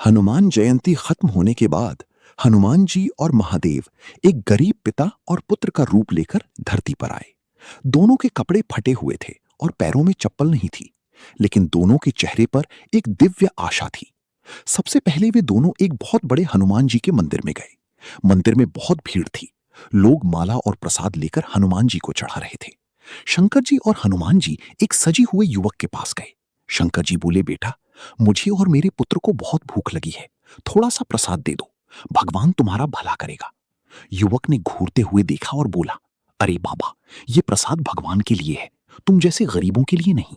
हनुमान जयंती खत्म होने के बाद हनुमान जी और महादेव एक गरीब पिता और पुत्र का रूप लेकर धरती पर आए। दोनों के कपड़े फटे हुए थे और पैरों में चप्पल नहीं थी, लेकिन दोनों के चेहरे पर एक दिव्य आशा थी। सबसे पहले वे दोनों एक बहुत बड़े हनुमान जी के मंदिर में गए। मंदिर में बहुत भीड़ थी। लोग माला और प्रसाद लेकर हनुमान जी को चढ़ा रहे थे। शंकर जी और हनुमान जी एक सजी हुए युवक के पास गए। शंकर जी बोले, बेटा, मुझे और मेरे पुत्र को बहुत भूख लगी है, थोड़ा सा प्रसाद दे दो, भगवान तुम्हारा भला करेगा। युवक ने घूरते हुए देखा और बोला, अरे बाबा, ये प्रसाद भगवान के लिए है, तुम जैसे गरीबों के लिए नहीं।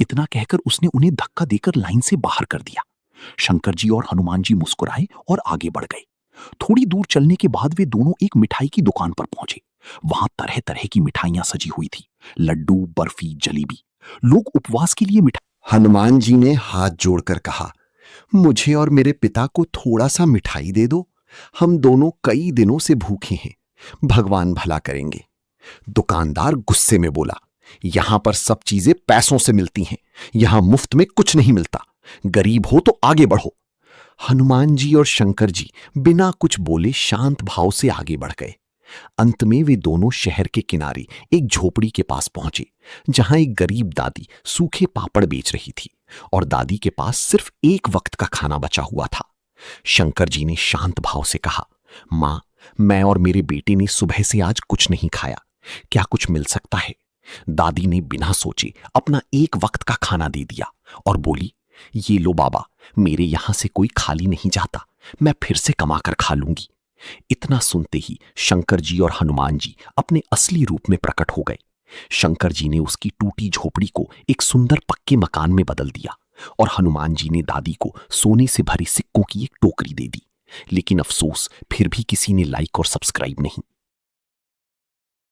इतना कहकर उसने उन्हें धक्का देकर लाइन से बाहर कर दिया। शंकर जी और हनुमान जी मुस्कुराए और आगे बढ़ गए। थोड़ी दूर चलने के बाद वे दोनों एक मिठाई की दुकान पर पहुंचे। वहां तरह तरह की मिठाइयां सजी हुई थी, लड्डू, बर्फी, जलेबी। लोग उपवास के लिए मिठाई। हनुमान जी ने हाथ जोड़कर कहा, मुझे और मेरे पिता को थोड़ा सा मिठाई दे दो। हम दोनों कई दिनों से भूखे हैं, भगवान भला करेंगे। दुकानदार गुस्से में बोला, यहां पर सब चीजें पैसों से मिलती हैं, यहां मुफ्त में कुछ नहीं मिलता। गरीब हो तो आगे बढ़ो। हनुमान जी और शंकर जी बिना कुछ बोले शांत भाव से आगे बढ़ गए। अंत में वे दोनों शहर के किनारे एक झोपड़ी के पास पहुंचे, जहां एक गरीब दादी सूखे पापड़ बेच रही थी और दादी के पास सिर्फ एक वक्त का खाना बचा हुआ था। शंकर जी ने शांत भाव से कहा, मां, मैं और मेरे बेटे ने सुबह से आज कुछ नहीं खाया, क्या कुछ मिल सकता है? दादी ने बिना सोचे अपना एक वक्त का खाना दे दिया और बोली, ये लो बाबा, मेरे यहां से कोई खाली नहीं जाता, मैं फिर से कमा कर खा लूंगी। इतना सुनते ही शंकर जी और हनुमान जी अपने असली रूप में प्रकट हो गए। शंकर जी ने उसकी टूटी झोपड़ी को एक सुंदर पक्के मकान में बदल दिया और हनुमान जी ने दादी को सोने से भरे सिक्कों की एक टोकरी दे दी। लेकिन अफसोस, फिर भी किसी ने लाइक और सब्सक्राइब नहीं।